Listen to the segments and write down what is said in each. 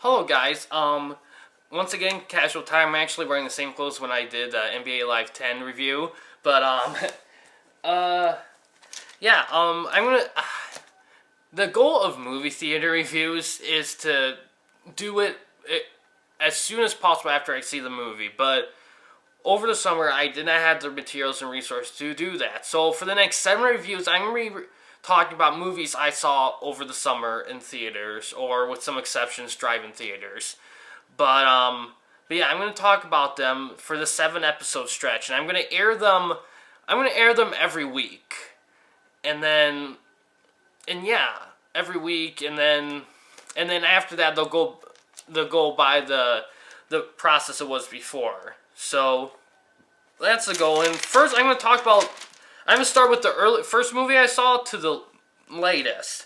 Hello guys, once again, casual time. I'm actually wearing the same clothes when I did NBA Live 10 review, but, yeah, I'm gonna, the goal of movie theater reviews is to do it as soon as possible after I see the movie, but over the summer, I did not have the materials and resources to do that. So for the next 7 reviews, I'm going to be talking about movies I saw over the summer in theaters, or with some exceptions, drive-in theaters. But yeah, I'm going to talk about them for the 7-episode stretch, and I'm going to air them. I'm going to air them every week, and yeah, every week, and then after that they'll go by the process it was before. So that's the goal. And first, I'm going to start with the first movie I saw to the latest.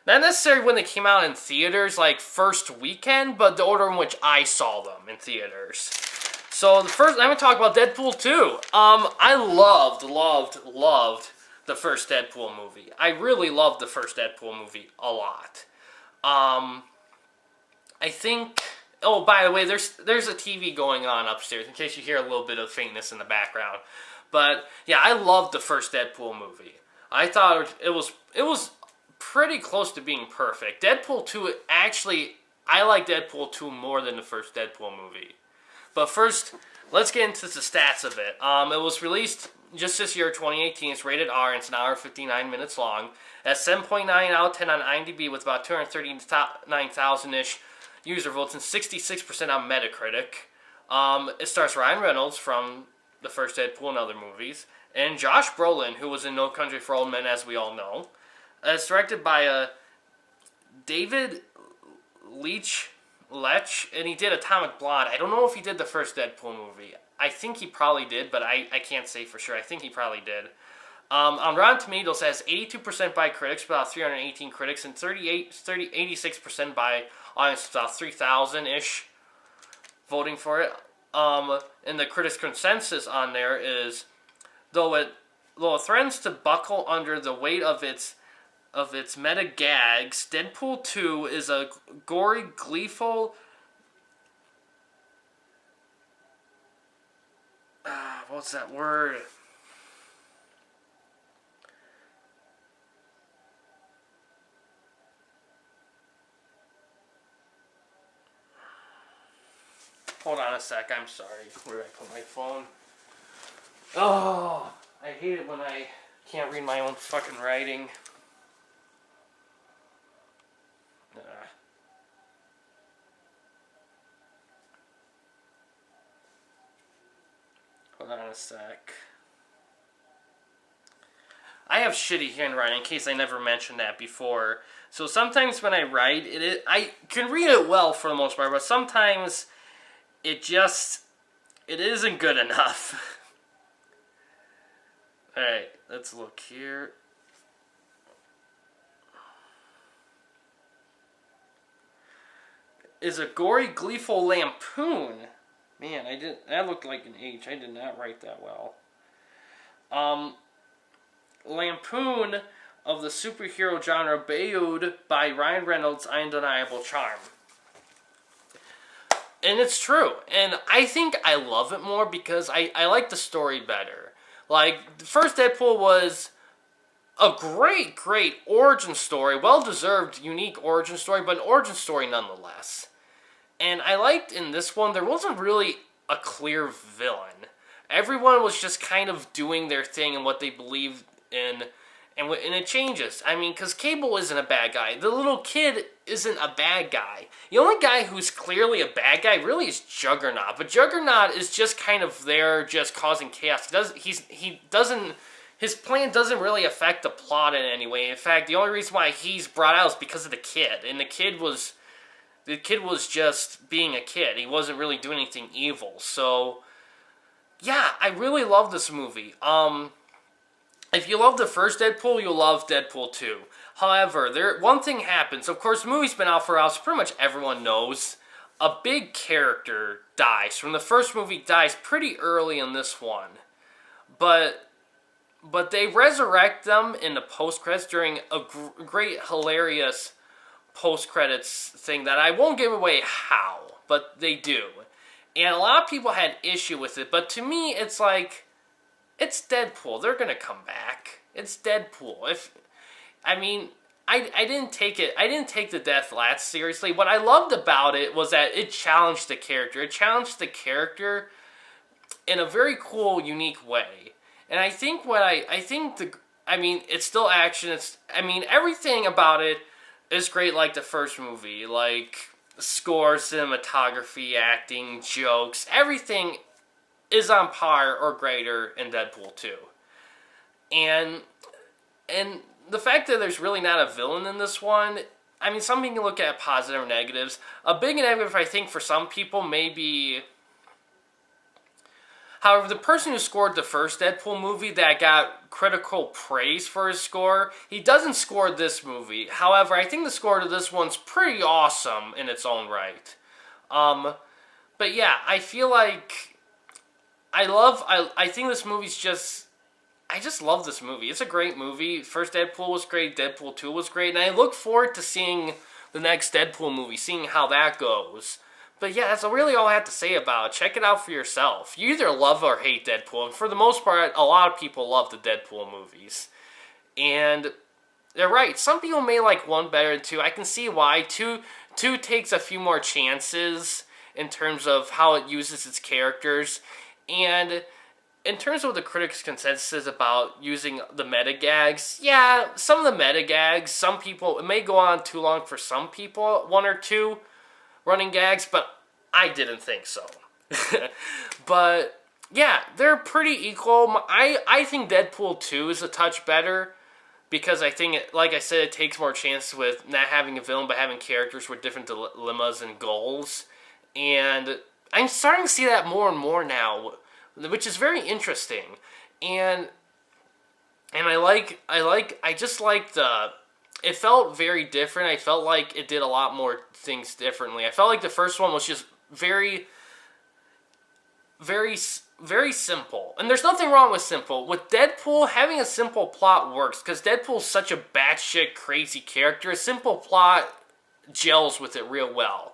Not necessarily when they came out in theaters, like first weekend, but the order in which I saw them in theaters. So the first, I'm going to talk about Deadpool 2. I loved the first Deadpool movie. I really loved the first Deadpool movie a lot. I think. Oh, by the way, there's a TV going on upstairs in case you hear a little bit of faintness in the background. But yeah, I loved the first Deadpool movie. I thought it was pretty close to being perfect. Deadpool 2, actually, I like Deadpool 2 more than the first Deadpool movie. But first, let's get into the stats of it. It was released just this year, 2018. It's rated R, and it's an hour and 59 minutes long. At 7.9 out of 10 on IMDb with about 239,000-ish user votes and 66% on Metacritic. It stars Ryan Reynolds from the first Deadpool and other movies, and Josh Brolin, who was in No Country for Old Men, as we all know. It's directed by David Leitch, and he did Atomic Blonde. I don't know if he did the first Deadpool movie. I think he probably did, but I can't say for sure. I think he probably did. On Rotten Tomatoes, it has 82% by critics, about 318 critics, and 86% by audience, about 3,000-ish voting for it. And the critics' consensus on there is, though it threatens to buckle under the weight of its meta gags, Deadpool 2 is a gory, gleeful. What's that word? Hold on a sec, I'm sorry. Where did I put my phone? Oh, I hate it when I can't read my own fucking writing. Hold on a sec. I have shitty handwriting, in case I never mentioned that before. So sometimes when I write, I can read it well for the most part, but sometimes it isn't good enough. Alright, let's look here. Is a gory, gleeful lampoon. Man, that looked like an H. I did not write that well. Lampoon of the superhero genre, buoyed by Ryan Reynolds' undeniable charm. And it's true. And I think I love it more because I like the story better. Like, the first Deadpool was a great origin story. Well-deserved, unique origin story, but an origin story nonetheless. And I liked in this one, there wasn't really a clear villain. Everyone was just kind of doing their thing and what they believed in. And it changes. I mean, because Cable isn't a bad guy. The little kid isn't a bad guy. The only guy who's clearly a bad guy really is Juggernaut. But Juggernaut is just kind of there, just causing chaos. His plan doesn't really affect the plot in any way. In fact, the only reason why he's brought out is because of the kid. And the kid was just being a kid. He wasn't really doing anything evil. So, yeah, I really love this movie. If you love the first Deadpool, you'll love Deadpool 2. However, one thing happens. Of course, the movie's been out for a while, so pretty much everyone knows. A big character dies. From the first movie, dies pretty early in this one. But they resurrect them in the post-credits during a great, hilarious post-credits thing that I won't give away how, but they do. And a lot of people had issue with it, but to me, it's like, it's Deadpool. They're gonna come back. It's Deadpool. I didn't take the death last seriously. What I loved about it was that it challenged the character. It challenged the character in a very cool, unique way. And I think it's still action. Everything about it is great like the first movie. Like, score, cinematography, acting, jokes, everything is on par or greater in Deadpool 2. And the fact that there's really not a villain in this one, some people can look at positive or negatives. A big negative, I think, for some people may be... However, the person who scored the first Deadpool movie that got critical praise for his score, he doesn't score this movie. However, I think the score to this one's pretty awesome in its own right. But yeah, I feel like... I think this movie's just... I just love this movie. It's a great movie. First Deadpool was great. Deadpool 2 was great. And I look forward to seeing the next Deadpool movie, seeing how that goes. But yeah, that's really all I have to say about it. Check it out for yourself. You either love or hate Deadpool. And for the most part, a lot of people love the Deadpool movies. And they're right. Some people may like 1 better than 2. I can see why. 2 takes a few more chances in terms of how it uses its characters. And in terms of what the critics' consensus is about using the meta gags, yeah, some of the meta gags, some people, it may go on too long for some people, 1 or 2 running gags, but I didn't think so. But yeah, they're pretty equal. I think Deadpool 2 is a touch better because I think, like I said, it takes more chances with not having a villain but having characters with different dilemmas and goals. And I'm starting to see that more and more now, which is very interesting. And I just like it felt very different. I felt like it did a lot more things differently. I felt like the first one was just very, very, very simple. And there's nothing wrong with simple. With Deadpool, having a simple plot works, because Deadpool's such a batshit crazy character. A simple plot gels with it real well.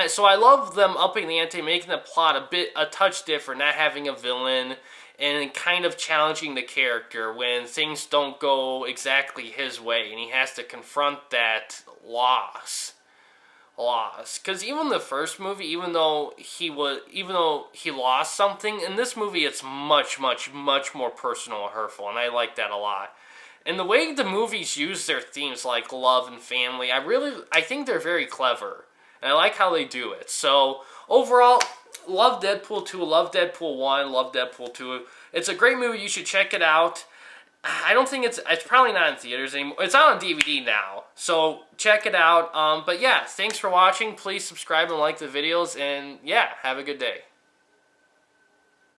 So I love them upping the ante, making the plot a touch different, not having a villain, and kind of challenging the character when things don't go exactly his way, and he has to confront that loss. Because even the first movie, even though he lost something, in this movie it's much, much, much more personal and hurtful, and I like that a lot. And the way the movies use their themes, like love and family, I think they're very clever. And I like how they do it. So, overall, love Deadpool 2, love Deadpool 1, love Deadpool 2. It's a great movie. You should check it out. I don't think it's probably not in theaters anymore. It's out on DVD now. So, check it out. But yeah, thanks for watching. Please subscribe and like the videos. And yeah, have a good day.